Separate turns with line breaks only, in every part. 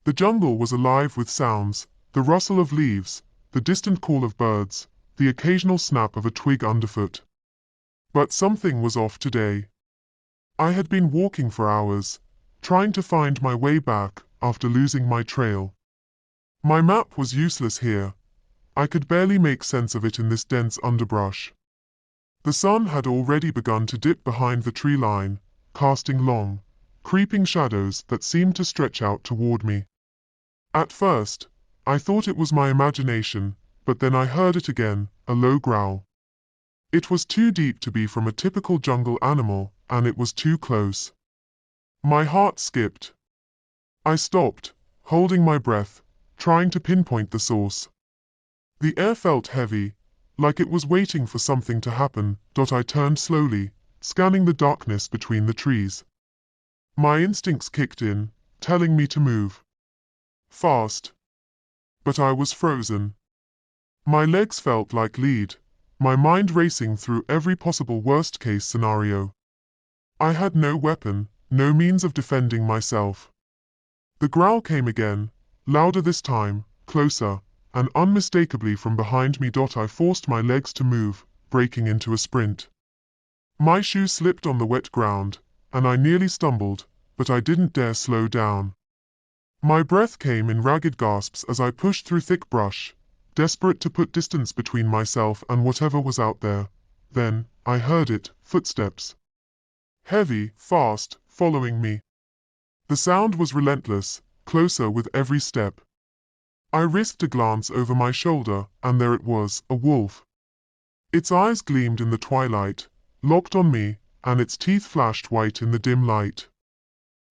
The jungle was alive with sounds, the rustle of leaves, the distant call of birds, the occasional snap of a twig underfoot. But something was off today. I had been walking for hours, trying to find my way back after losing my trail. My map was useless here. I could barely make sense of it in this dense underbrush. The sun had already begun to dip behind the tree line, casting long, creeping shadows that seemed to stretch out toward me. At first, I thought it was my imagination, but then I heard it again, a low growl. It was too deep to be from a typical jungle animal, and it was too close. My heart skipped. I stopped, holding my breath, trying to pinpoint the source. The air felt heavy, like it was waiting for something to happen. I turned slowly, scanning the darkness between the trees. My instincts kicked in, telling me to move fast. But I was frozen. My legs felt like lead, my mind racing through every possible worst-case scenario. I had no weapon, no means of defending myself. The growl came again, louder this time, closer, and unmistakably from behind me. I forced my legs to move, breaking into a sprint. My shoes slipped on the wet ground, and I nearly stumbled, but I didn't dare slow down. My breath came in ragged gasps as I pushed through thick brush, desperate to put distance between myself and whatever was out there. Then, I heard it, footsteps. Heavy, fast, following me. The sound was relentless, closer with every step. I risked a glance over my shoulder, and there it was, a wolf. Its eyes gleamed in the twilight, locked on me, and its teeth flashed white in the dim light.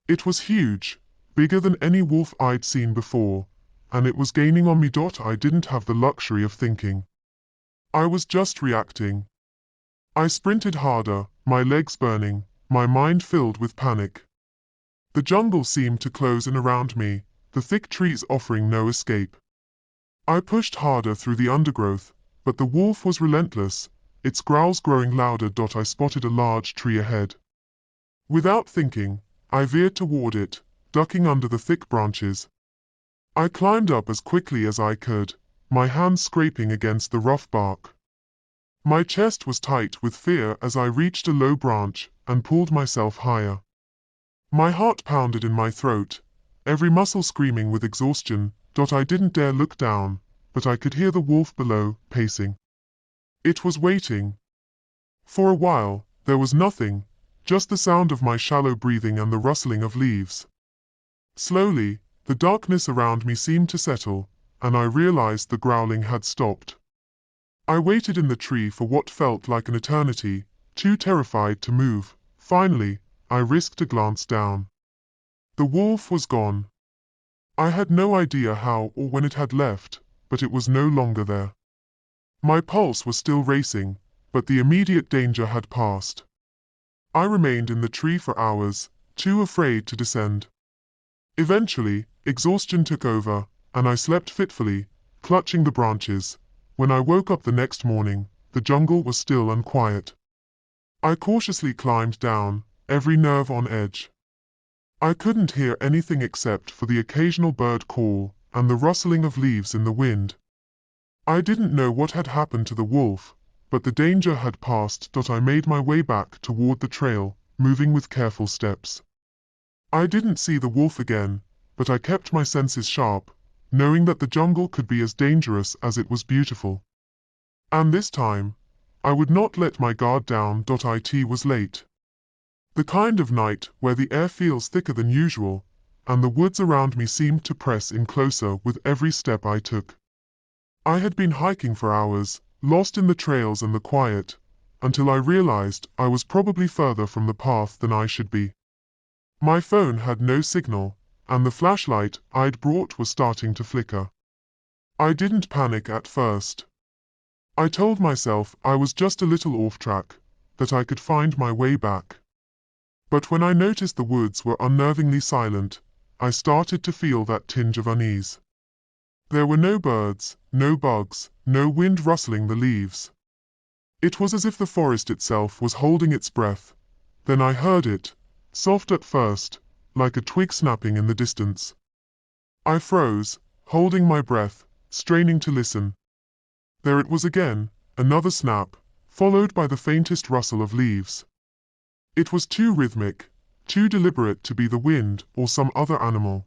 It was huge, bigger than any wolf I'd seen before, and it was gaining on me. I didn't have the luxury of thinking. I was just reacting. I sprinted harder, my legs burning, my mind filled with panic. The jungle seemed to close in around me, the thick trees offering no escape. I pushed harder through the undergrowth, but the wolf was relentless, its growls growing louder. I spotted a large tree ahead. Without thinking, I veered toward it, ducking under the thick branches. I climbed up as quickly as I could, my hands scraping against the rough bark. My chest was tight with fear as I reached a low branch and pulled myself higher. My heart pounded in my throat, every muscle screaming with exhaustion. I didn't dare look down, but I could hear the wolf below, pacing. It was waiting. For a while, there was nothing, just the sound of my shallow breathing and the rustling of leaves. Slowly, the darkness around me seemed to settle, and I realized the growling had stopped. I waited in the tree for what felt like an eternity, too terrified to move. Finally, I risked a glance down. The wolf was gone. I had no idea how or when it had left, but it was no longer there. My pulse was still racing, but the immediate danger had passed. I remained in the tree for hours, too afraid to descend. Eventually, exhaustion took over, and I slept fitfully, clutching the branches. When I woke up the next morning, the jungle was still and quiet. I cautiously climbed down, every nerve on edge. I couldn't hear anything except for the occasional bird call and the rustling of leaves in the wind. I didn't know what had happened to the wolf, but the danger had passed. I made my way back toward the trail, moving with careful steps. I didn't see the wolf again, but I kept my senses sharp, knowing that the jungle could be as dangerous as it was beautiful. And this time, I would not let my guard down. It was late. The kind of night where the air feels thicker than usual, and the woods around me seemed to press in closer with every step I took. I had been hiking for hours, lost in the trails and the quiet, until I realized I was probably further from the path than I should be. My phone had no signal, and the flashlight I'd brought was starting to flicker. I didn't panic at first. I told myself I was just a little off track, that I could find my way back. But when I noticed the woods were unnervingly silent, I started to feel that tinge of unease. There were no birds, no bugs, no wind rustling the leaves. It was as if the forest itself was holding its breath. Then I heard it, soft at first, like a twig snapping in the distance. I froze, holding my breath, straining to listen. There it was again, another snap, followed by the faintest rustle of leaves. It was too rhythmic, too deliberate to be the wind or some other animal.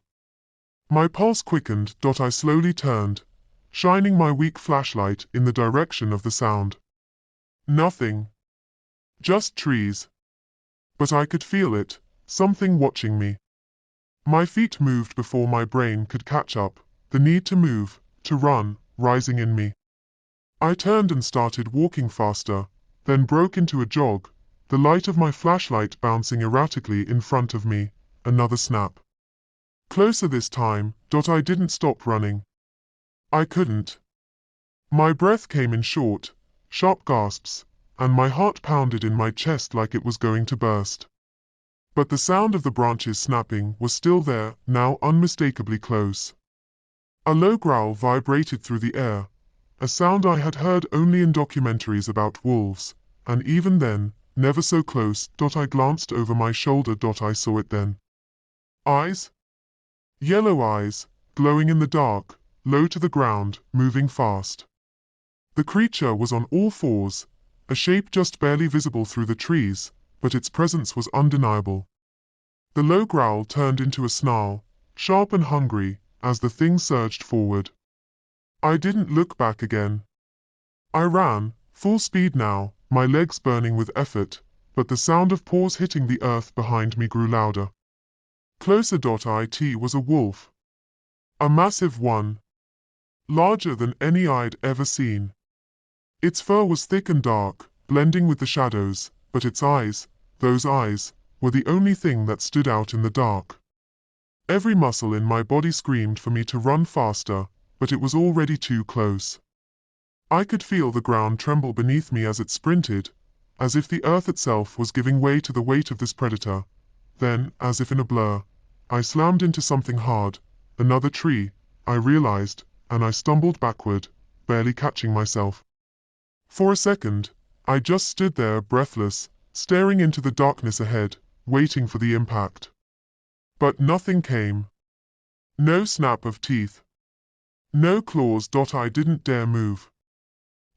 My pulse quickened. I slowly turned, shining my weak flashlight in the direction of the sound. Nothing. Just trees. But I could feel it, something watching me. My feet moved before my brain could catch up, the need to move, to run, rising in me. I turned and started walking faster, then broke into a jog, the light of my flashlight bouncing erratically in front of me. Another snap. Closer this time. I didn't stop running. I couldn't. My breath came in short, sharp gasps, and my heart pounded in my chest like it was going to burst. But the sound of the branches snapping was still there, now unmistakably close. A low growl vibrated through the air, a sound I had heard only in documentaries about wolves, and even then, never so close. I glanced over my shoulder. I saw it then. Eyes? Yellow eyes, glowing in the dark, low to the ground, moving fast. The creature was on all fours, a shape just barely visible through the trees, but its presence was undeniable. The low growl turned into a snarl, sharp and hungry, as the thing surged forward. I didn't look back again. I ran, full speed now, my legs burning with effort, but the sound of paws hitting the earth behind me grew louder. Closer. It was a wolf. A massive one. Larger than any I'd ever seen. Its fur was thick and dark, blending with the shadows, but its eyes, those eyes, were the only thing that stood out in the dark. Every muscle in my body screamed for me to run faster, but it was already too close. I could feel the ground tremble beneath me as it sprinted, as if the earth itself was giving way to the weight of this predator. Then, as if in a blur, I slammed into something hard, another tree, I realized, and I stumbled backward, barely catching myself. For a second, I just stood there breathless, staring into the darkness ahead, waiting for the impact. But nothing came. No snap of teeth. No claws. I didn't dare move.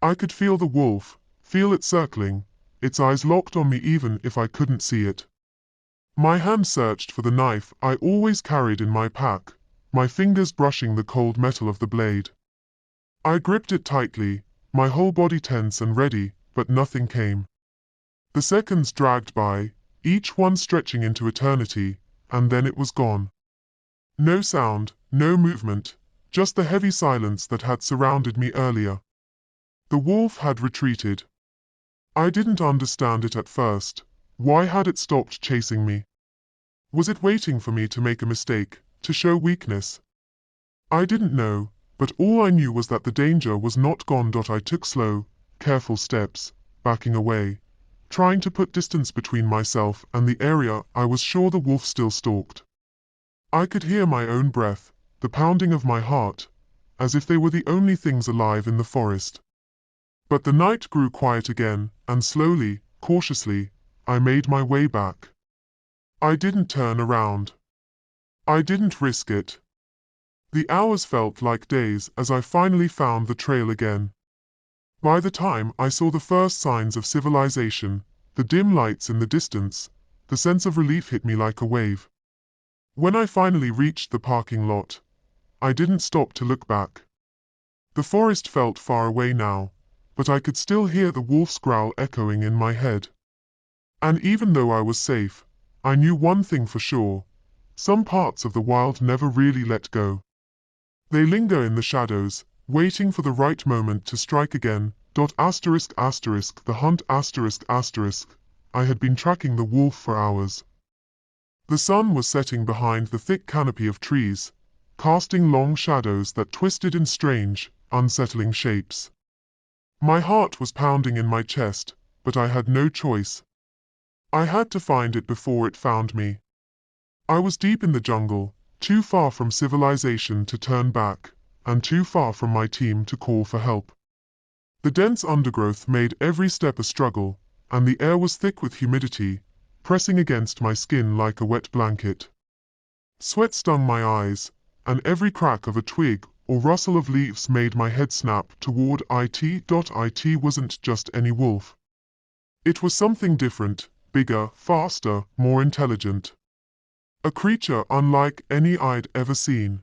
I could feel the wolf, feel it circling, its eyes locked on me even if I couldn't see it. My hand searched for the knife I always carried in my pack, my fingers brushing the cold metal of the blade. I gripped it tightly, my whole body tense and ready, but nothing came. The seconds dragged by, each one stretching into eternity, and then it was gone. No sound, no movement, just the heavy silence that had surrounded me earlier. The wolf had retreated. I didn't understand it at first. Why had it stopped chasing me? Was it waiting for me to make a mistake, to show weakness? I didn't know, but all I knew was that the danger was not gone. I took slow, careful steps, backing away, trying to put distance between myself and the area I was sure the wolf still stalked. I could hear my own breath, the pounding of my heart, as if they were the only things alive in the forest. But the night grew quiet again, and slowly, cautiously, I made my way back. I didn't turn around. I didn't risk it. The hours felt like days as I finally found the trail again. By the time I saw the first signs of civilization, the dim lights in the distance, the sense of relief hit me like a wave. When I finally reached the parking lot, I didn't stop to look back. The forest felt far away now, but I could still hear the wolf's growl echoing in my head. And even though I was safe, I knew one thing for sure: some parts of the wild never really let go. They linger in the shadows, waiting for the right moment to strike again. The hunt. I had been tracking the wolf for hours. The sun was setting behind the thick canopy of trees, casting long shadows that twisted in strange, unsettling shapes. My heart was pounding in my chest, but I had no choice. I had to find it before it found me. I was deep in the jungle, too far from civilization to turn back, and too far from my team to call for help. The dense undergrowth made every step a struggle, and the air was thick with humidity, pressing against my skin like a wet blanket. Sweat stung my eyes, and every crack of a twig or rustle of leaves made my head snap toward it. It wasn't just any wolf. It was something different, bigger, faster, more intelligent. A creature unlike any I'd ever seen.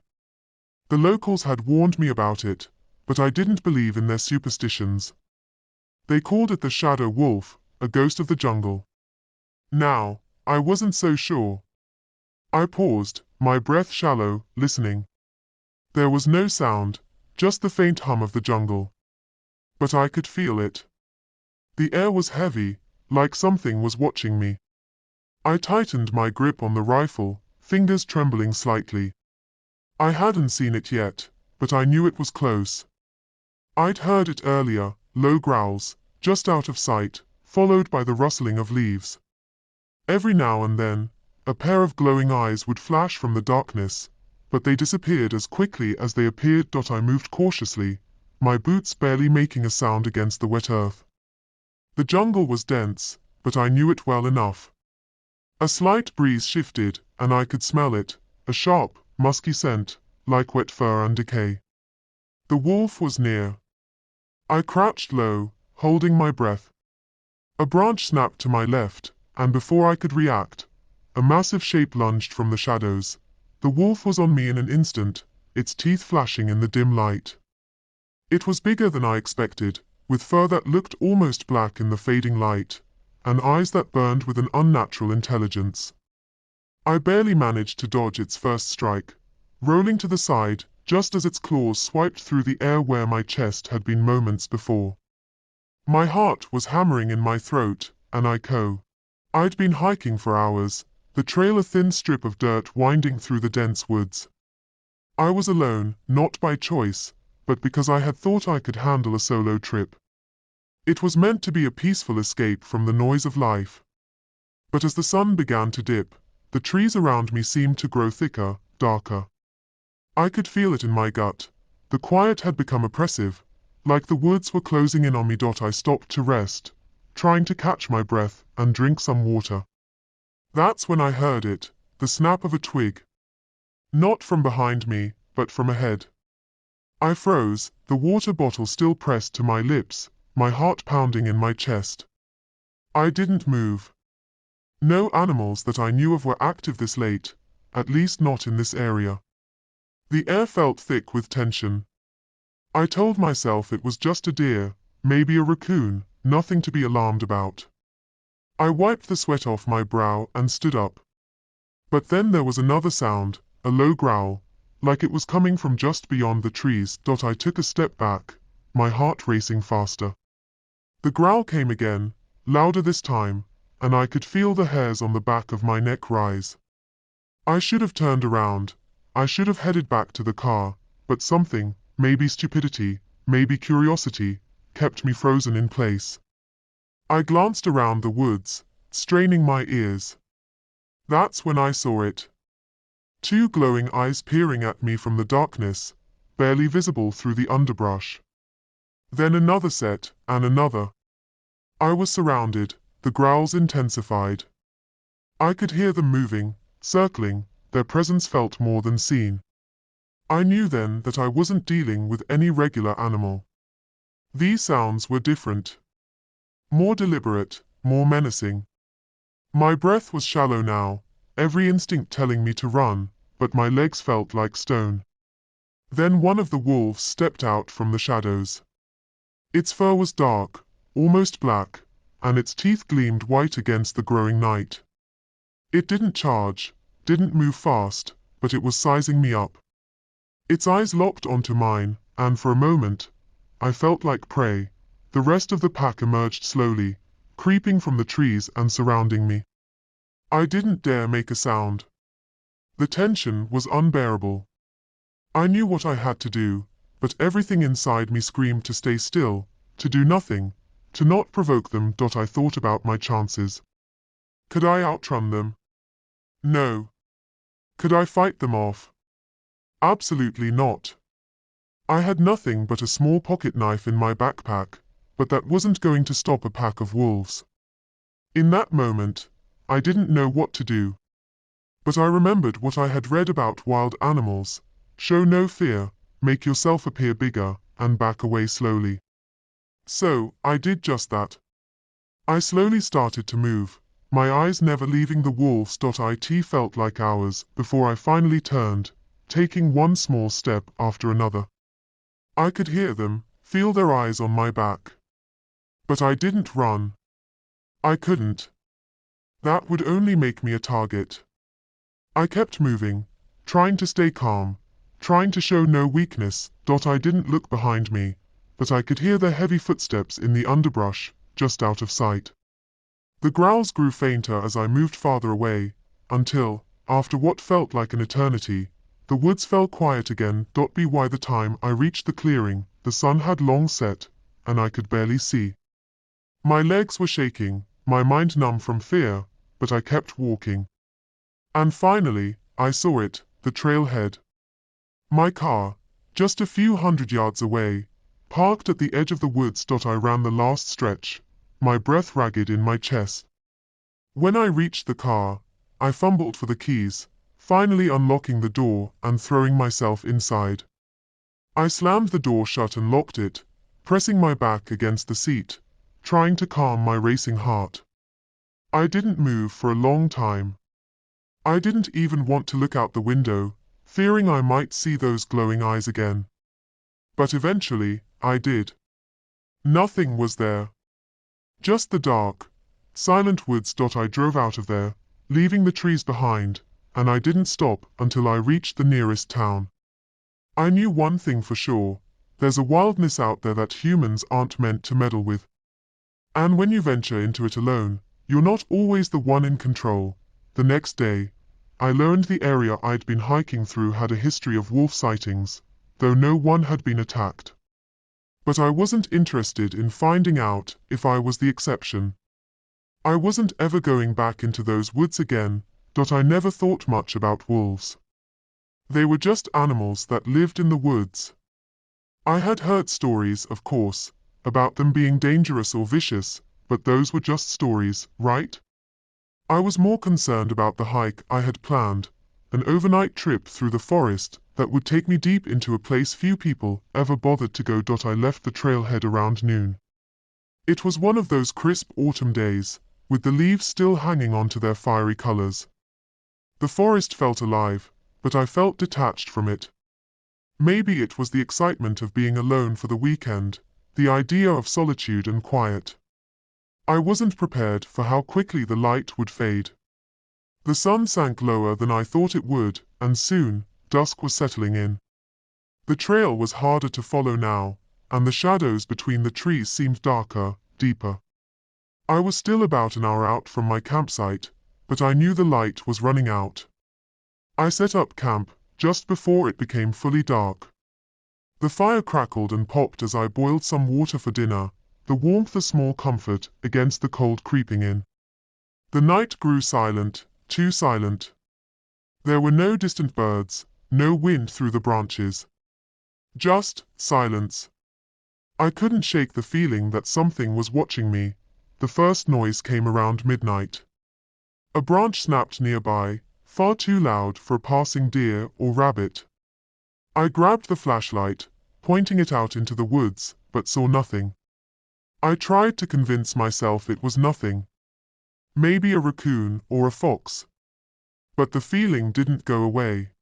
The locals had warned me about it, but I didn't believe in their superstitions. They called it the shadow wolf, a ghost of the jungle. Now, I wasn't so sure. I paused, my breath shallow, listening. There was no sound, just the faint hum of the jungle. But I could feel it. The air was heavy, like something was watching me. I tightened my grip on the rifle, fingers trembling slightly. I hadn't seen it yet, but I knew it was close. I'd heard it earlier, low growls, just out of sight, followed by the rustling of leaves. Every now and then, a pair of glowing eyes would flash from the darkness, but they disappeared as quickly as they appeared. I moved cautiously, my boots barely making a sound against the wet earth. The jungle was dense, but I knew it well enough. A slight breeze shifted, and I could smell it, a sharp, musky scent, like wet fur and decay. The wolf was near. I crouched low, holding my breath. A branch snapped to my left, and before I could react, a massive shape lunged from the shadows. The wolf was on me in an instant, its teeth flashing in the dim light. It was bigger than I expected, with fur that looked almost black in the fading light, and eyes that burned with an unnatural intelligence. I barely managed to dodge its first strike, rolling to the side just as its claws swiped through the air where my chest had been moments before. My heart was hammering in my throat, and I'd been hiking for hours, the trail a thin strip of dirt winding through the dense woods. I was alone, not by choice, but because I had thought I could handle a solo trip. It was meant to be a peaceful escape from the noise of life. But as the sun began to dip, the trees around me seemed to grow thicker, darker. I could feel it in my gut. The quiet had become oppressive, like the woods were closing in on me. I stopped to rest, trying to catch my breath and drink some water. That's when I heard it, the snap of a twig. Not from behind me, but from ahead. I froze, the water bottle still pressed to my lips, my heart pounding in my chest. I didn't move. No animals that I knew of were active this late, at least not in this area. The air felt thick with tension. I told myself it was just a deer, maybe a raccoon, nothing to be alarmed about. I wiped the sweat off my brow and stood up. But then there was another sound, a low growl, like it was coming from just beyond the trees. I took a step back, my heart racing faster. The growl came again, louder this time, and I could feel the hairs on the back of my neck rise. I should have turned around. I should have headed back to the car, but something, maybe stupidity, maybe curiosity, kept me frozen in place. I glanced around the woods, straining my ears. That's when I saw it. Two glowing eyes peering at me from the darkness, barely visible through the underbrush. Then another set, and another. I was surrounded, the growls intensified. I could hear them moving, circling, their presence felt more than seen. I knew then that I wasn't dealing with any regular animal. These sounds were different. More deliberate, more menacing. My breath was shallow now, every instinct telling me to run, but my legs felt like stone. Then one of the wolves stepped out from the shadows. Its fur was dark, almost black, and its teeth gleamed white against the growing night. It didn't charge, didn't move fast, but it was sizing me up. Its eyes locked onto mine, and for a moment, I felt like prey. The rest of the pack emerged slowly, creeping from the trees and surrounding me. I didn't dare make a sound. The tension was unbearable. I knew what I had to do, but everything inside me screamed to stay still, to do nothing, to not provoke them. I thought about my chances. Could I outrun them? No. Could I fight them off? Absolutely not. I had nothing but a small pocket knife in my backpack, but that wasn't going to stop a pack of wolves. In that moment, I didn't know what to do. But I remembered what I had read about wild animals, show no fear, make yourself appear bigger, and back away slowly. So, I did just that. I slowly started to move, my eyes never leaving the wolves. It felt like hours before I finally turned, taking one small step after another. I could hear them, feel their eyes on my back. But I didn't run. I couldn't. That would only make me a target. I kept moving, trying to stay calm, trying to show no weakness. I didn't look behind me, but I could hear their heavy footsteps in the underbrush, just out of sight. The growls grew fainter as I moved farther away, until, after what felt like an eternity, the woods fell quiet again. By the time I reached the clearing, the sun had long set, and I could barely see. My legs were shaking, my mind numb from fear, but I kept walking. And finally, I saw it, the trailhead. My car, just a few hundred yards away, parked at the edge of the woods. I ran the last stretch, my breath ragged in my chest. When I reached the car, I fumbled for the keys, finally unlocking the door and throwing myself inside. I slammed the door shut and locked it, pressing my back against the seat, trying to calm my racing heart. I didn't move for a long time. I didn't even want to look out the window, fearing I might see those glowing eyes again. But eventually, I did. Nothing was there. Just the dark, silent woods. I drove out of there, leaving the trees behind, and I didn't stop until I reached the nearest town. I knew one thing for sure, there's a wildness out there that humans aren't meant to meddle with. And when you venture into it alone, you're not always the one in control. The next day, I learned the area I'd been hiking through had a history of wolf sightings, though no one had been attacked. But I wasn't interested in finding out if I was the exception. I wasn't ever going back into those woods again. I never thought much about wolves. They were just animals that lived in the woods. I had heard stories, of course, about them being dangerous or vicious, but those were just stories, right? I was more concerned about the hike I had planned, an overnight trip through the forest that would take me deep into a place few people ever bothered to go. I left the trailhead around noon. It was one of those crisp autumn days, with the leaves still hanging onto their fiery colors. The forest felt alive, but I felt detached from it. Maybe it was the excitement of being alone for the weekend, the idea of solitude and quiet. I wasn't prepared for how quickly the light would fade. The sun sank lower than I thought it would, and soon, dusk was settling in. The trail was harder to follow now, and the shadows between the trees seemed darker, deeper. I was still about an hour out from my campsite, but I knew the light was running out. I set up camp just before it became fully dark. The fire crackled and popped as I boiled some water for dinner, the warmth a small comfort against the cold creeping in. The night grew silent, too silent. There were no distant birds, no wind through the branches. Just silence. I couldn't shake the feeling that something was watching me. The first noise came around midnight. A branch snapped nearby, far too loud for a passing deer or rabbit. I grabbed the flashlight, pointing it out into the woods, but saw nothing. I tried to convince myself it was nothing. Maybe a raccoon or a fox. But the feeling didn't go away.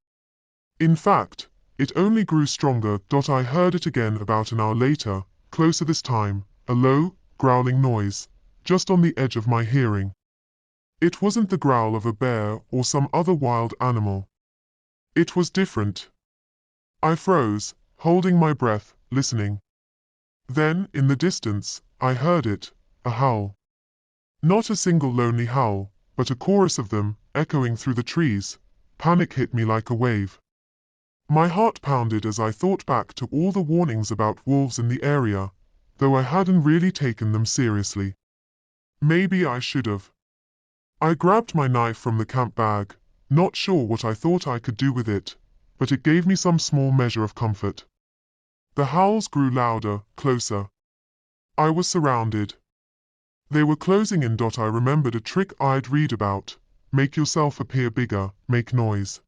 In fact, it only grew stronger. I heard it again about an hour later, closer this time, a low, growling noise, just on the edge of my hearing. It wasn't the growl of a bear or some other wild animal. It was different. I froze, holding my breath, listening. Then, in the distance, I heard it, a howl. Not a single lonely howl, but a chorus of them, echoing through the trees. Panic hit me like a wave. My heart pounded as I thought back to all the warnings about wolves in the area, though I hadn't really taken them seriously. Maybe I should have. I grabbed my knife from the camp bag, not sure what I thought I could do with it, but it gave me some small measure of comfort. The howls grew louder, closer. I was surrounded. They were closing in. I remembered a trick I'd read about. Make yourself appear bigger, make noise.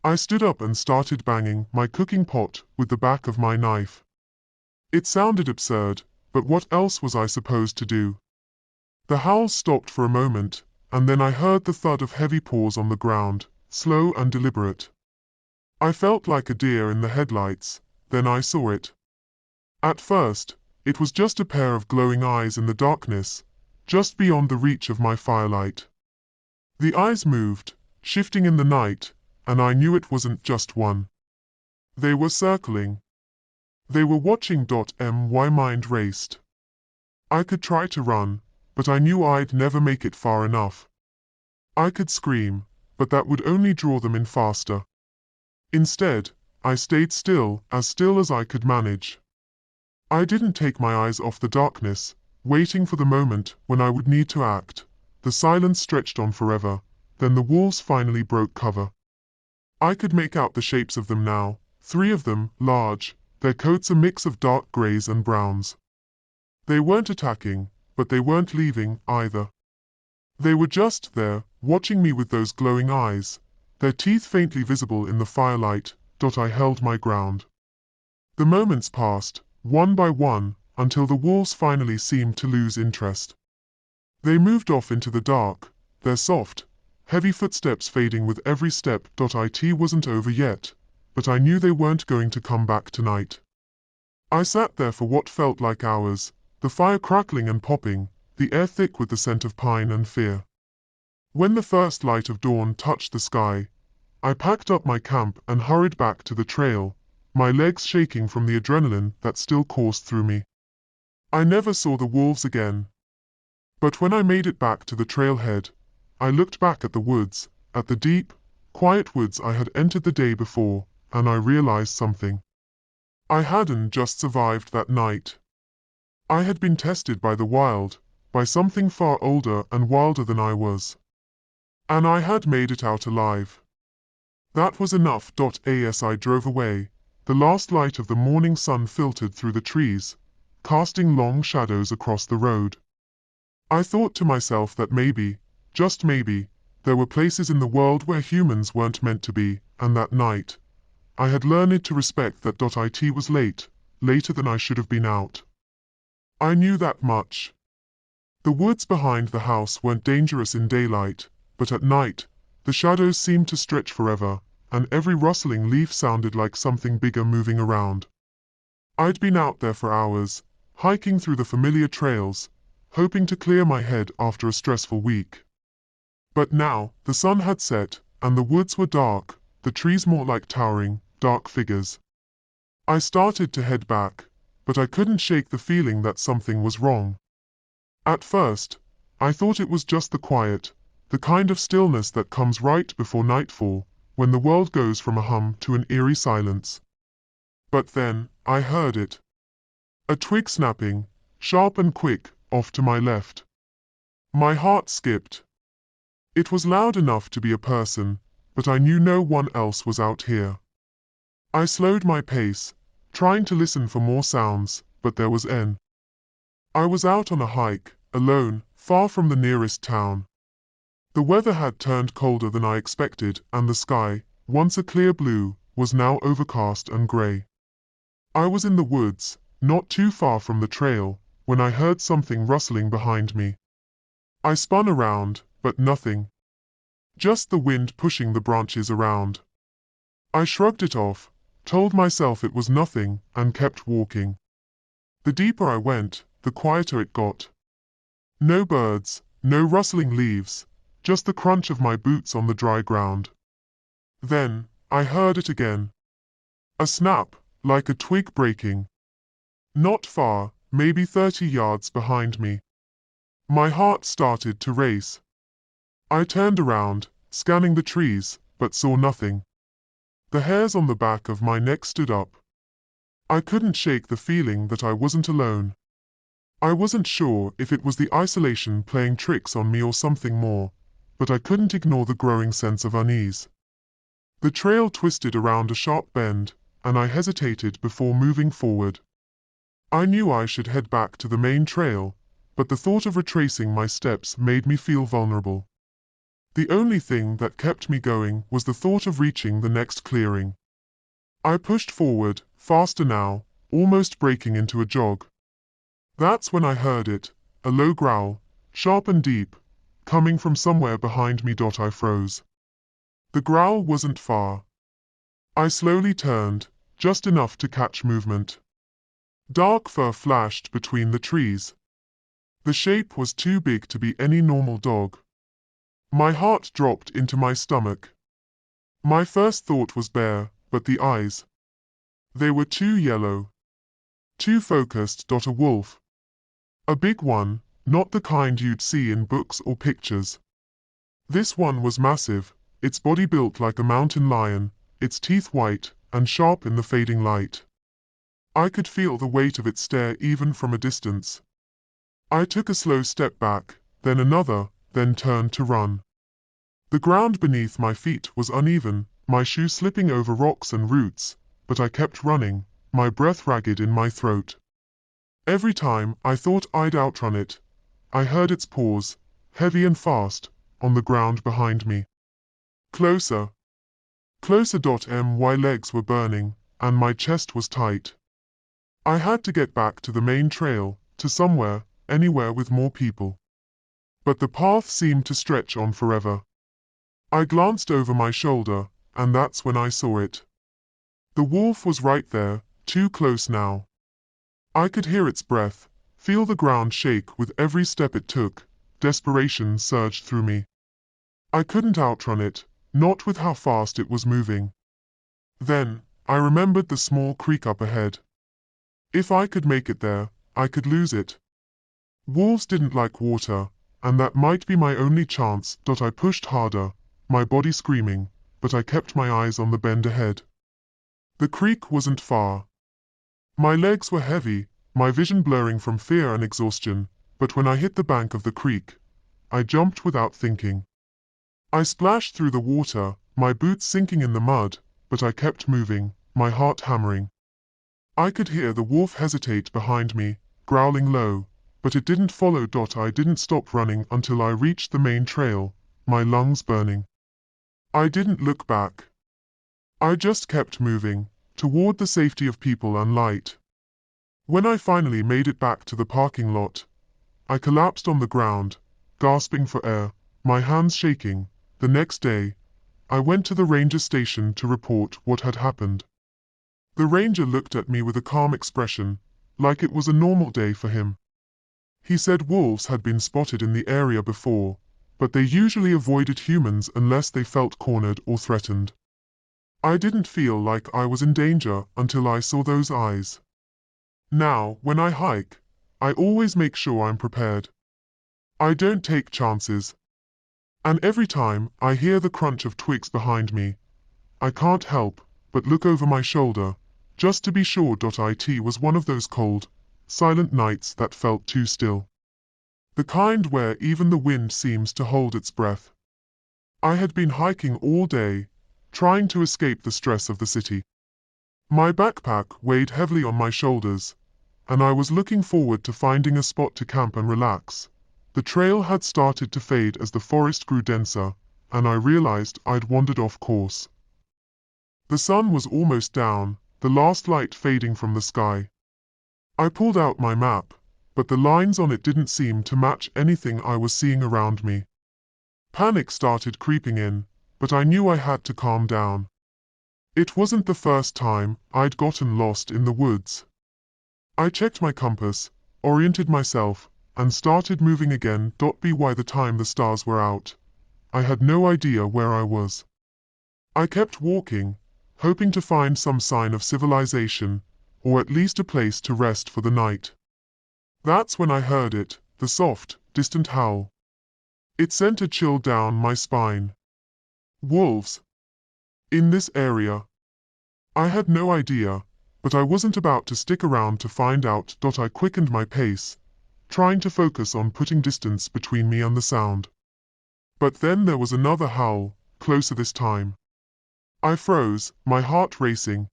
I stood up and started banging my cooking pot with the back of my knife. It sounded absurd, but what else was I supposed to do? The howls stopped for a moment, and then I heard the thud of heavy paws on the ground, slow and deliberate. I felt like a deer in the headlights, then I saw it. At first, it was just a pair of glowing eyes in the darkness, just beyond the reach of my firelight. The eyes moved, shifting in the night, and I knew it wasn't just one. They were circling. They were watching. My mind raced. I could try to run, but I knew I'd never make it far enough. I could scream, but that would only draw them in faster. Instead, I stayed still as I could manage. I didn't take my eyes off the darkness, waiting for the moment when I would need to act. The silence stretched on forever, then the wolves finally broke cover. I could make out the shapes of them now, 3 of them, large, their coats a mix of dark grays and browns. They weren't attacking, but they weren't leaving, either. They were just there, watching me with those glowing eyes, their teeth faintly visible in the firelight. I held my ground. The moments passed, one by one, until the wolves finally seemed to lose interest. They moved off into the dark, their soft, heavy footsteps fading with every step. It wasn't over yet, but I knew they weren't going to come back tonight. I sat there for what felt like hours, the fire crackling and popping, the air thick with the scent of pine and fear. When the first light of dawn touched the sky, I packed up my camp and hurried back to the trail, my legs shaking from the adrenaline that still coursed through me. I never saw the wolves again. But when I made it back to the trailhead, I looked back at the woods, at the deep, quiet woods I had entered the day before, and I realized something. I hadn't just survived that night. I had been tested by the wild, by something far older and wilder than I was. And I had made it out alive. That was enough. As I drove away, the last light of the morning sun filtered through the trees, casting long shadows across the road. I thought to myself that maybe, just maybe, there were places in the world where humans weren't meant to be, and that night, I had learned to respect that. It was late, later than I should have been out. I knew that much. The woods behind the house weren't dangerous in daylight, but at night, the shadows seemed to stretch forever, and every rustling leaf sounded like something bigger moving around. I'd been out there for hours, hiking through the familiar trails, hoping to clear my head after a stressful week. But now, the sun had set, and the woods were dark, the trees more like towering, dark figures. I started to head back, but I couldn't shake the feeling that something was wrong. At first, I thought it was just the quiet, the kind of stillness that comes right before nightfall, when the world goes from a hum to an eerie silence. But then, I heard it. A twig snapping, sharp and quick, off to my left. My heart skipped. It was loud enough to be a person, but I knew no one else was out here. I slowed my pace, trying to listen for more sounds, but there was none. I was out on a hike, alone, far from the nearest town. The weather had turned colder than I expected, and the sky, once a clear blue, was now overcast and gray. I was in the woods, not too far from the trail, when I heard something rustling behind me. I spun around, but nothing. Just the wind pushing the branches around. I shrugged it off, told myself it was nothing, and kept walking. The deeper I went, the quieter it got. No birds, no rustling leaves, just the crunch of my boots on the dry ground. Then, I heard it again. A snap, like a twig breaking. Not far, maybe 30 yards behind me. My heart started to race. I turned around, scanning the trees, but saw nothing. The hairs on the back of my neck stood up. I couldn't shake the feeling that I wasn't alone. I wasn't sure if it was the isolation playing tricks on me or something more, but I couldn't ignore the growing sense of unease. The trail twisted around a sharp bend, and I hesitated before moving forward. I knew I should head back to the main trail, but the thought of retracing my steps made me feel vulnerable. The only thing that kept me going was the thought of reaching the next clearing. I pushed forward, faster now, almost breaking into a jog. That's when I heard it, a low growl, sharp and deep, coming from somewhere behind me. I froze. The growl wasn't far. I slowly turned, just enough to catch movement. Dark fur flashed between the trees. The shape was too big to be any normal dog. My heart dropped into my stomach. My first thought was bear, but the eyes. They were too yellow. Too focused. A wolf. A big one, not the kind you'd see in books or pictures. This one was massive, its body built like a mountain lion, its teeth white and sharp in the fading light. I could feel the weight of its stare even from a distance. I took a slow step back, then another, then turned to run. The ground beneath my feet was uneven, my shoes slipping over rocks and roots, but I kept running, my breath ragged in my throat. Every time I thought I'd outrun it, I heard its paws, heavy and fast, on the ground behind me. Closer. Closer. My legs were burning, and my chest was tight. I had to get back to the main trail, to somewhere, anywhere with more people. But the path seemed to stretch on forever. I glanced over my shoulder, and that's when I saw it. The wolf was right there, too close now. I could hear its breath, feel the ground shake with every step it took. Desperation surged through me. I couldn't outrun it, not with how fast it was moving. Then, I remembered the small creek up ahead. If I could make it there, I could lose it. Wolves didn't like water, and that might be my only chance. I pushed harder, my body screaming, but I kept my eyes on the bend ahead. The creek wasn't far. My legs were heavy, my vision blurring from fear and exhaustion, but when I hit the bank of the creek, I jumped without thinking. I splashed through the water, my boots sinking in the mud, but I kept moving, my heart hammering. I could hear the wolf hesitate behind me, growling low, but it didn't follow. I didn't stop running until I reached the main trail, my lungs burning. I didn't look back. I just kept moving, toward the safety of people and light. When I finally made it back to the parking lot, I collapsed on the ground, gasping for air, my hands shaking. The next day, I went to the ranger station to report what had happened. The ranger looked at me with a calm expression, like it was a normal day for him. He said wolves had been spotted in the area before, but they usually avoided humans unless they felt cornered or threatened. I didn't feel like I was in danger until I saw those eyes. Now, when I hike, I always make sure I'm prepared. I don't take chances. And every time I hear the crunch of twigs behind me, I can't help but look over my shoulder, just to be sure. It was one of those cold, silent nights that felt too still. The kind where even the wind seems to hold its breath. I had been hiking all day, trying to escape the stress of the city. My backpack weighed heavily on my shoulders, and I was looking forward to finding a spot to camp and relax. The trail had started to fade as the forest grew denser, and I realized I'd wandered off course. The sun was almost down, the last light fading from the sky. I pulled out my map, but the lines on it didn't seem to match anything I was seeing around me. Panic started creeping in, but I knew I had to calm down. It wasn't the first time I'd gotten lost in the woods. I checked my compass, oriented myself, and started moving again. By the time the stars were out, I had no idea where I was. I kept walking, hoping to find some sign of civilization, or at least a place to rest for the night. That's when I heard it, the soft, distant howl. It sent a chill down my spine. Wolves. In this area. I had no idea, but I wasn't about to stick around to find out. I quickened my pace, trying to focus on putting distance between me and the sound. But then there was another howl, closer this time. I froze, my heart racing.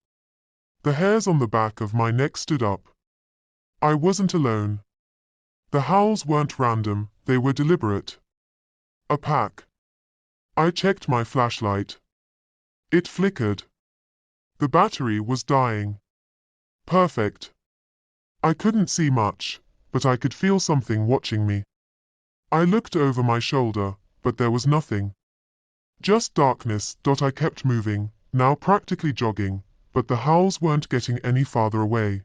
The hairs on the back of my neck stood up. I wasn't alone. The howls weren't random, they were deliberate. A pack. I checked my flashlight. It flickered. The battery was dying. Perfect. I couldn't see much, but I could feel something watching me. I looked over my shoulder, but there was nothing. Just darkness. I kept moving, now practically jogging, but the howls weren't getting any farther away.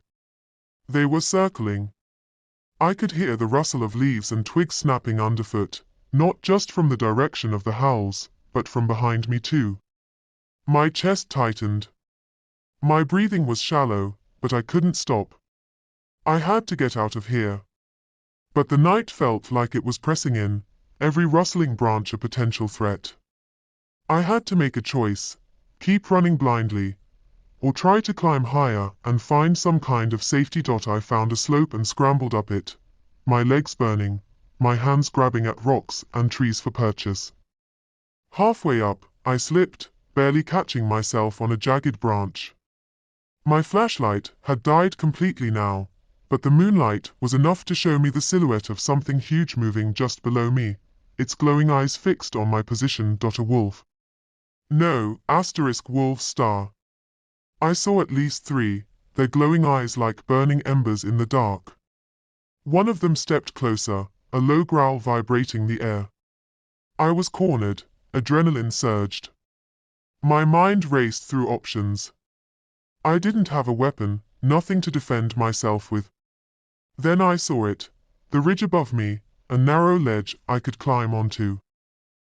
They were circling. I could hear the rustle of leaves and twigs snapping underfoot, not just from the direction of the howls, but from behind me too. My chest tightened. My breathing was shallow, but I couldn't stop. I had to get out of here. But the night felt like it was pressing in, every rustling branch a potential threat. I had to make a choice, keep running blindly, or try to climb higher and find some kind of safety. I found a slope and scrambled up it, my legs burning, my hands grabbing at rocks and trees for purchase. Halfway up, I slipped, barely catching myself on a jagged branch. My flashlight had died completely now, but the moonlight was enough to show me the silhouette of something huge moving just below me, its glowing eyes fixed on my position. A wolf. No, wolf star. I saw at least three, their glowing eyes like burning embers in the dark. One of them stepped closer, a low growl vibrating the air. I was cornered, adrenaline surged. My mind raced through options. I didn't have a weapon, nothing to defend myself with. Then I saw it, the ridge above me, a narrow ledge I could climb onto.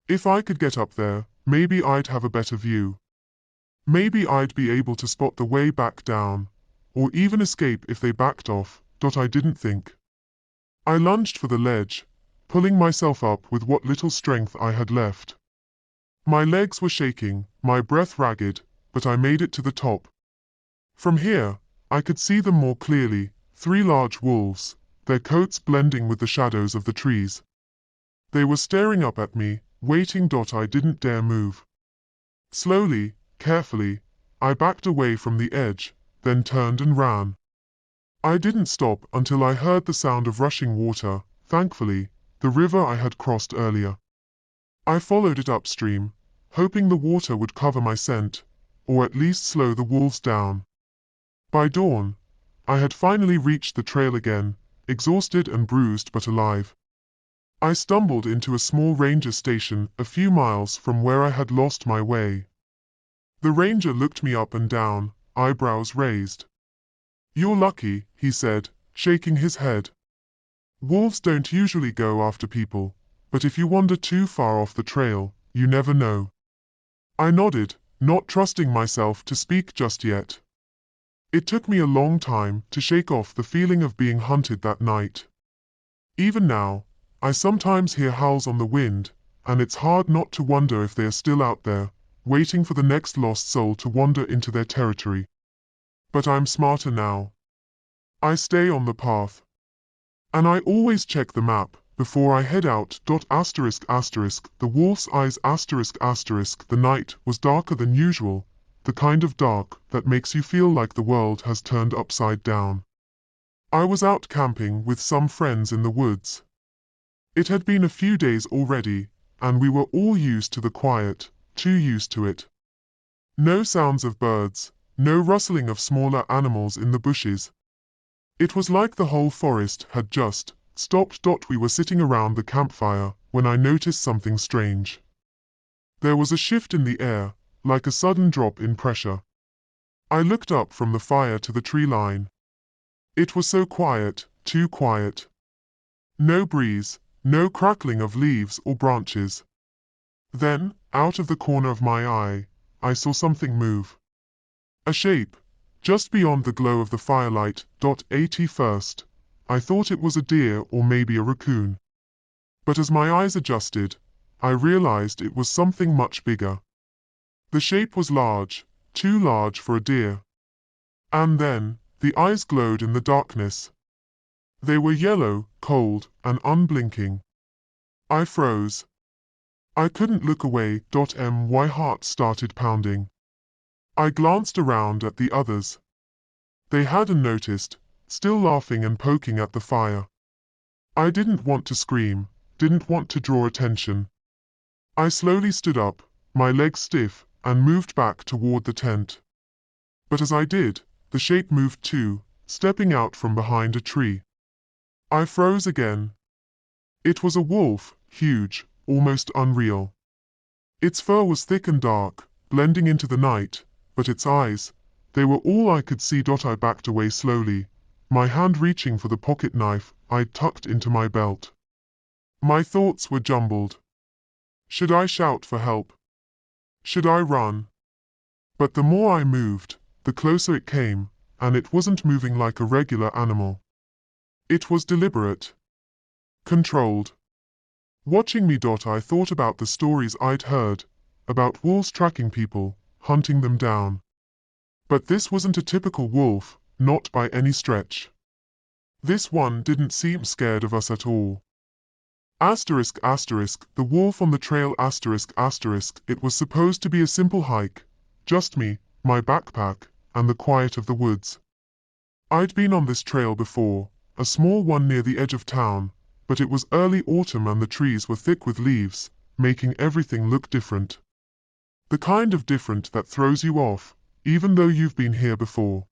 If I could get up there, maybe I'd have a better view. Maybe I'd be able to spot the way back down, or even escape if they backed off. I didn't think. I lunged for the ledge, pulling myself up with what little strength I had left. My legs were shaking, my breath ragged, but I made it to the top. From here, I could see them more clearly, three large wolves, their coats blending with the shadows of the trees. They were staring up at me, waiting. I didn't dare move. Slowly, carefully, I backed away from the edge, then turned and ran. I didn't stop until I heard the sound of rushing water, thankfully, the river I had crossed earlier. I followed it upstream, hoping the water would cover my scent, or at least slow the wolves down. By dawn, I had finally reached the trail again, exhausted and bruised but alive. I stumbled into a small ranger station a few miles from where I had lost my way. The ranger looked me up and down, eyebrows raised. "You're lucky," he said, shaking his head. "Wolves don't usually go after people, but if you wander too far off the trail, you never know." I nodded, not trusting myself to speak just yet. It took me a long time to shake off the feeling of being hunted that night. Even now, I sometimes hear howls on the wind, and it's hard not to wonder if they are still out there, waiting for the next lost soul to wander into their territory. But I'm smarter now. I stay on the path. And I always check the map before I head out. The wolf's eyes the night was darker than usual, the kind of dark that makes you feel like the world has turned upside down. I was out camping with some friends in the woods. It had been a few days already, and we were all used to the quiet, too used to it. No sounds of birds, no rustling of smaller animals in the bushes. It was like the whole forest had just stopped. We were sitting around the campfire when I noticed something strange. There was a shift in the air, like a sudden drop in pressure. I looked up from the fire to the tree line. It was so quiet, too quiet. No breeze, no crackling of leaves or branches. Then, out of the corner of my eye, I saw something move. A shape, just beyond the glow of the firelight. At first, I thought it was a deer or maybe a raccoon. But as my eyes adjusted, I realized it was something much bigger. The shape was large, too large for a deer. And then, the eyes glowed in the darkness. They were yellow, cold, and unblinking. I froze. I couldn't look away. My heart started pounding. I glanced around at the others. They hadn't noticed, still laughing and poking at the fire. I didn't want to scream, didn't want to draw attention. I slowly stood up, my legs stiff, and moved back toward the tent. But as I did, the shape moved too, stepping out from behind a tree. I froze again. It was a wolf, huge, almost unreal. Its fur was thick and dark, blending into the night, but its eyes, they were all I could see. I backed away slowly, my hand reaching for the pocket knife I'd tucked into my belt. My thoughts were jumbled. Should I shout for help? Should I run? But the more I moved, the closer it came, and it wasn't moving like a regular animal. It was deliberate, controlled. Watching me. I thought about the stories I'd heard, about wolves tracking people, hunting them down. But this wasn't a typical wolf, not by any stretch. This one didn't seem scared of us at all. Asterisk asterisk, the wolf on the trail asterisk asterisk, it was supposed to be a simple hike. Just me, my backpack, and the quiet of the woods. I'd been on this trail before, a small one near the edge of town, but it was early autumn and the trees were thick with leaves, making everything look different. The kind of different that throws you off, even though you've been here before.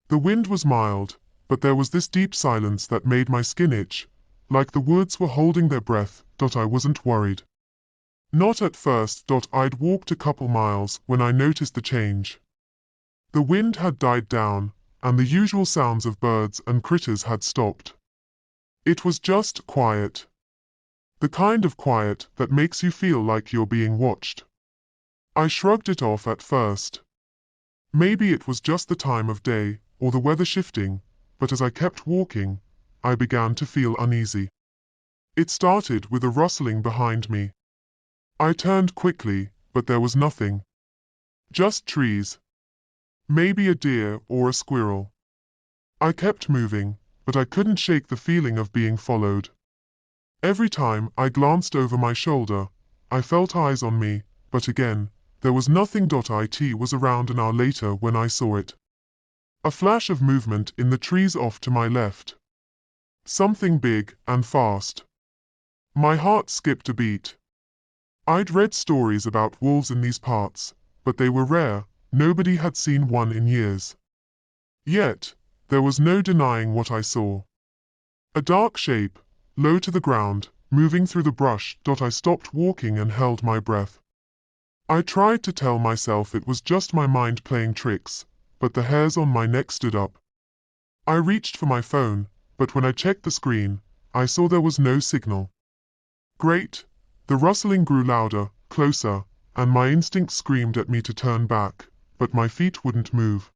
The wind was mild, but there was this deep silence that made my skin itch, like the woods were holding their breath. I wasn't worried. Not at first. I'd walked a couple miles when I noticed the change. The wind had died down, and the usual sounds of birds and critters had stopped. It was just quiet. The kind of quiet that makes you feel like you're being watched. I shrugged it off at first. Maybe it was just the time of day, or the weather shifting, but as I kept walking, I began to feel uneasy. It started with a rustling behind me. I turned quickly, but there was nothing. Just trees. Maybe a deer or a squirrel. I kept moving, but I couldn't shake the feeling of being followed. Every time I glanced over my shoulder, I felt eyes on me, but again, there was nothing. It was around an hour later when I saw it. A flash of movement in the trees off to my left. Something big and fast. My heart skipped a beat. I'd read stories about wolves in these parts, but they were rare. Nobody had seen one in years. Yet, there was no denying what I saw. A dark shape, low to the ground, moving through the brush. I stopped walking and held my breath. I tried to tell myself it was just my mind playing tricks, but the hairs on my neck stood up. I reached for my phone, but when I checked the screen, I saw there was no signal. Great! The rustling grew louder, closer, and my instinct screamed at me to turn back, but my feet wouldn't move.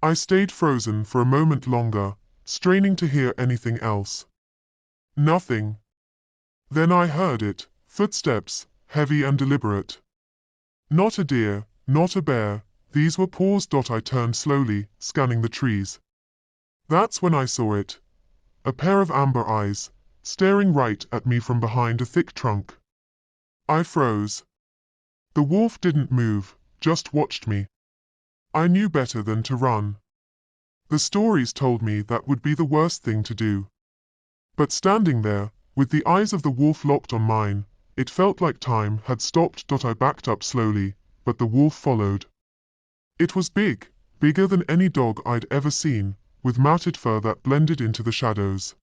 I stayed frozen for a moment longer, straining to hear anything else. Nothing. Then I heard it, footsteps, heavy and deliberate. Not a deer, not a bear, these were paws. I turned slowly, scanning the trees. That's when I saw it. A pair of amber eyes, staring right at me from behind a thick trunk. I froze. The wolf didn't move, just watched me. I knew better than to run. The stories told me that would be the worst thing to do. But standing there, with the eyes of the wolf locked on mine, it felt like time had stopped. I backed up slowly, but the wolf followed. It was big, bigger than any dog I'd ever seen, with matted fur that blended into the shadows.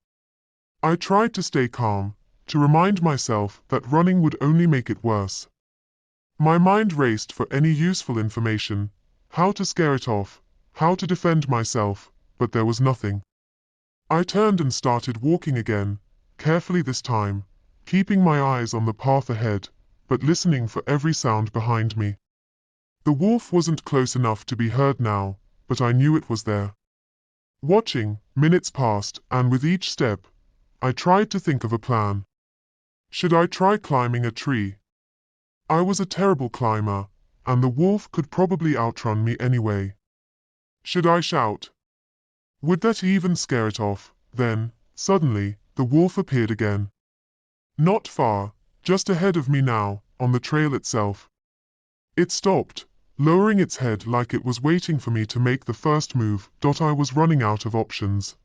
I tried to stay calm, to remind myself that running would only make it worse. My mind raced for any useful information, how to scare it off, how to defend myself, but there was nothing. I turned and started walking again, carefully this time, keeping my eyes on the path ahead, but listening for every sound behind me. The wolf wasn't close enough to be heard now, but I knew it was there. Watching, minutes passed, and with each step, I tried to think of a plan. Should I try climbing a tree? I was a terrible climber, and the wolf could probably outrun me anyway. Should I shout? Would that even scare it off? Then, suddenly, the wolf appeared again. Not far, just ahead of me now, on the trail itself. It stopped, lowering its head like it was waiting for me to make the first move. I was running out of options.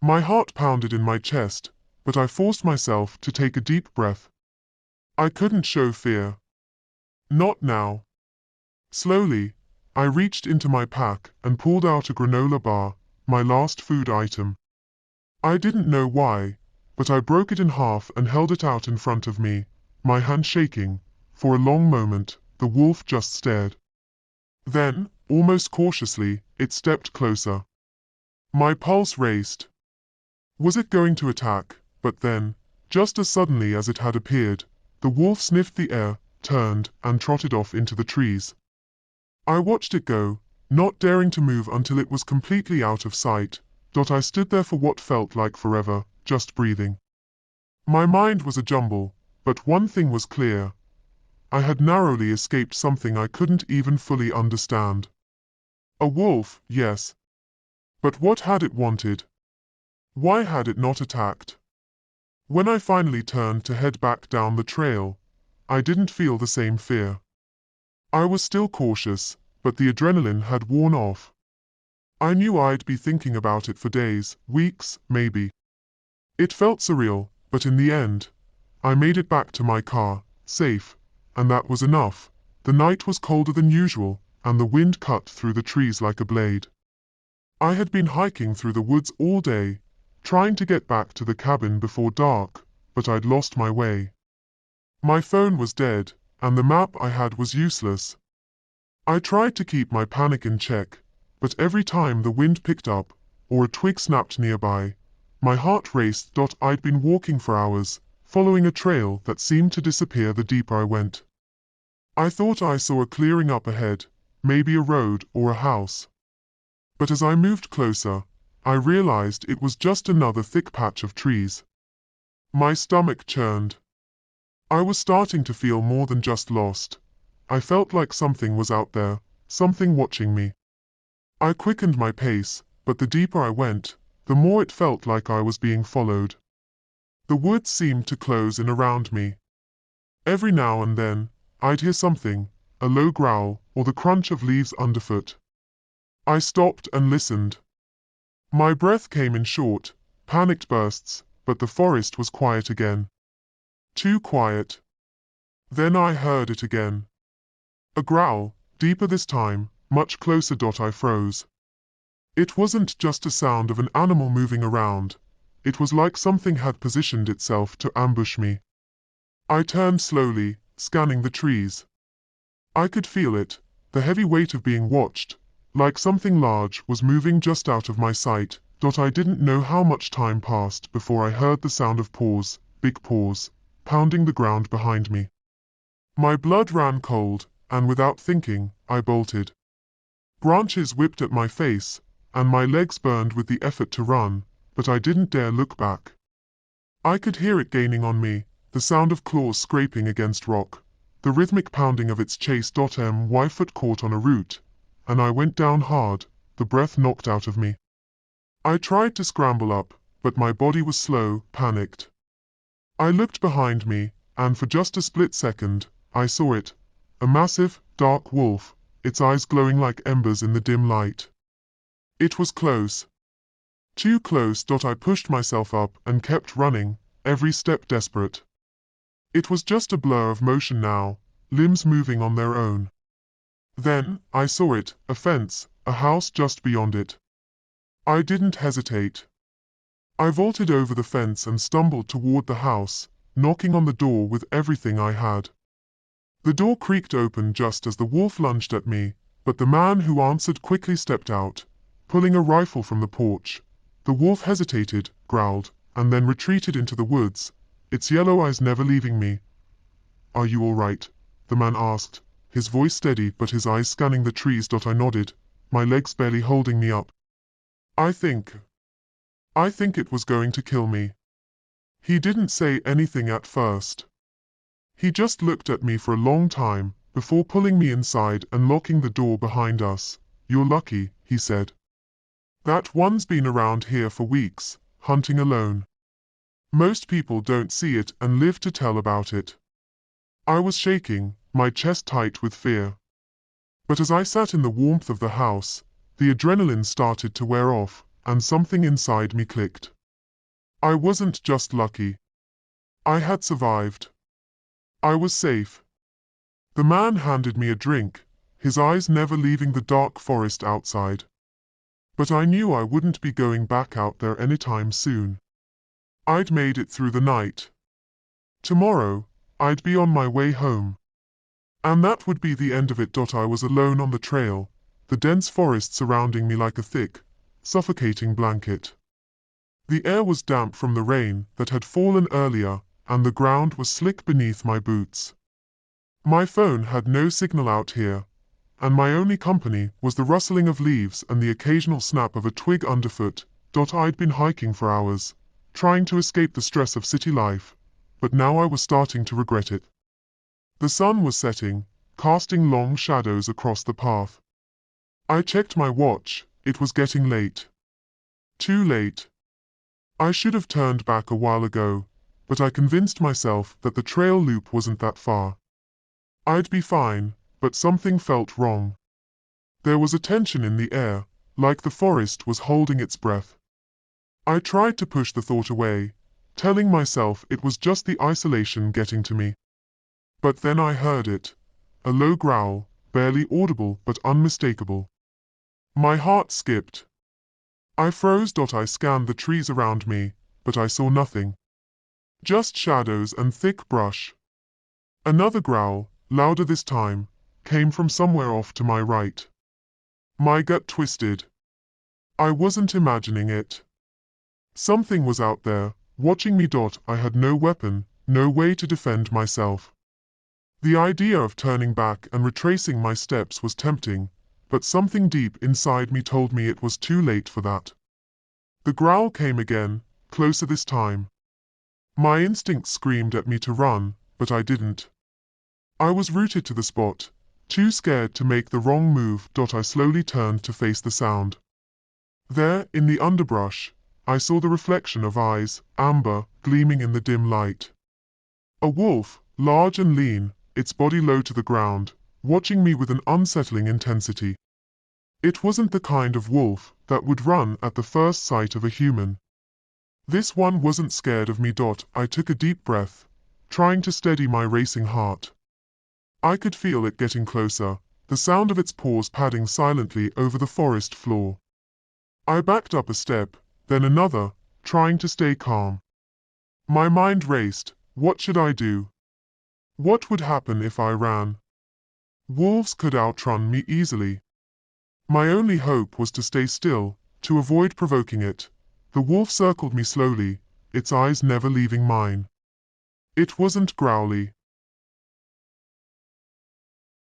My heart pounded in my chest, but I forced myself to take a deep breath. I couldn't show fear. Not now. Slowly, I reached into my pack and pulled out a granola bar, my last food item. I didn't know why, but I broke it in half and held it out in front of me, my hand shaking. For a long moment, the wolf just stared. Then, almost cautiously, it stepped closer. My pulse raced. Was it going to attack? But then, just as suddenly as it had appeared, the wolf sniffed the air, turned, and trotted off into the trees. I watched it go, not daring to move until it was completely out of sight. I stood there for what felt like forever, just breathing. My mind was a jumble, but one thing was clear. I had narrowly escaped something I couldn't even fully understand. A wolf, yes. But what had it wanted? Why had it not attacked? When I finally turned to head back down the trail, I didn't feel the same fear. I was still cautious, but the adrenaline had worn off. I knew I'd be thinking about it for days, weeks, maybe. It felt surreal, but in the end, I made it back to my car, safe, and that was enough. The night was colder than usual, and the wind cut through the trees like a blade. I had been hiking through the woods all day, trying to get back to the cabin before dark, but I'd lost my way. My phone was dead, and the map I had was useless. I tried to keep my panic in check, but every time the wind picked up, or a twig snapped nearby, my heart raced. I'd been walking for hours, following a trail that seemed to disappear the deeper I went. I thought I saw a clearing up ahead, maybe a road or a house. But as I moved closer, I realized it was just another thick patch of trees. My stomach churned. I was starting to feel more than just lost. I felt like something was out there, something watching me. I quickened my pace, but the deeper I went, the more it felt like I was being followed. The woods seemed to close in around me. Every now and then, I'd hear something, a low growl, or the crunch of leaves underfoot. I stopped and listened. My breath came in short, panicked bursts, but the forest was quiet again. Too quiet. Then I heard it again. A growl, deeper this time, much closer. I froze. It wasn't just a sound of an animal moving around. It was like something had positioned itself to ambush me. I turned slowly, scanning the trees. I could feel it, the heavy weight of being watched, like something large was moving just out of my sight. I didn't know how much time passed before I heard the sound of paws, big paws, pounding the ground behind me. My blood ran cold, and without thinking, I bolted. Branches whipped at my face, and my legs burned with the effort to run, but I didn't dare look back. I could hear it gaining on me, the sound of claws scraping against rock, the rhythmic pounding of its chase. My foot caught on a root, and I went down hard, the breath knocked out of me. I tried to scramble up, but my body was slow, panicked. I looked behind me, and for just a split second, I saw it, a massive, dark wolf, its eyes glowing like embers in the dim light. It was close. Too close. I pushed myself up and kept running, every step desperate. It was just a blur of motion now, limbs moving on their own. Then, I saw it, a fence, a house just beyond it. I didn't hesitate. I vaulted over the fence and stumbled toward the house, knocking on the door with everything I had. The door creaked open just as the wolf lunged at me, but the man who answered quickly stepped out, pulling a rifle from the porch. The wolf hesitated, growled, and then retreated into the woods, its yellow eyes never leaving me. "Are you all right?" the man asked, his voice steady but his eyes scanning the trees. I nodded, my legs barely holding me up. I think it was going to kill me." He didn't say anything at first. He just looked at me for a long time, before pulling me inside and locking the door behind us. "You're lucky," he said. "That one's been around here for weeks, hunting alone. Most people don't see it and live to tell about it." I was shaking, my chest tight with fear. But as I sat in the warmth of the house, the adrenaline started to wear off, and something inside me clicked. I wasn't just lucky. I had survived. I was safe. The man handed me a drink, his eyes never leaving the dark forest outside. But I knew I wouldn't be going back out there anytime soon. I'd made it through the night. Tomorrow, I'd be on my way home. And that would be the end of it. I was alone on the trail, the dense forest surrounding me like a thick, suffocating blanket. The air was damp from the rain that had fallen earlier, and the ground was slick beneath my boots. My phone had no signal out here, and my only company was the rustling of leaves and the occasional snap of a twig underfoot. I'd been hiking for hours, trying to escape the stress of city life, but now I was starting to regret it. The sun was setting, casting long shadows across the path. I checked my watch, it was getting late. Too late. I should have turned back a while ago, but I convinced myself that the trail loop wasn't that far. I'd be fine, but something felt wrong. There was a tension in the air, like the forest was holding its breath. I tried to push the thought away, telling myself it was just the isolation getting to me. But then I heard it. A low growl, barely audible but unmistakable. My heart skipped. I froze. I scanned the trees around me, but I saw nothing. Just shadows and thick brush. Another growl, louder this time, came from somewhere off to my right. My gut twisted. I wasn't imagining it. Something was out there, watching me. I had no weapon, no way to defend myself. The idea of turning back and retracing my steps was tempting, but something deep inside me told me it was too late for that. The growl came again, closer this time. My instinct screamed at me to run, but I didn't. I was rooted to the spot, too scared to make the wrong move. I slowly turned to face the sound. There, in the underbrush, I saw the reflection of eyes, amber, gleaming in the dim light. A wolf, large and lean, its body low to the ground, watching me with an unsettling intensity. It wasn't the kind of wolf that would run at the first sight of a human. This one wasn't scared of me. I took a deep breath, trying to steady my racing heart. I could feel it getting closer, the sound of its paws padding silently over the forest floor. I backed up a step, then another, trying to stay calm. My mind raced. What should I do? What would happen if I ran? Wolves could outrun me easily. My only hope was to stay still, to avoid provoking it. The wolf circled me slowly, its eyes never leaving mine. It wasn't growly.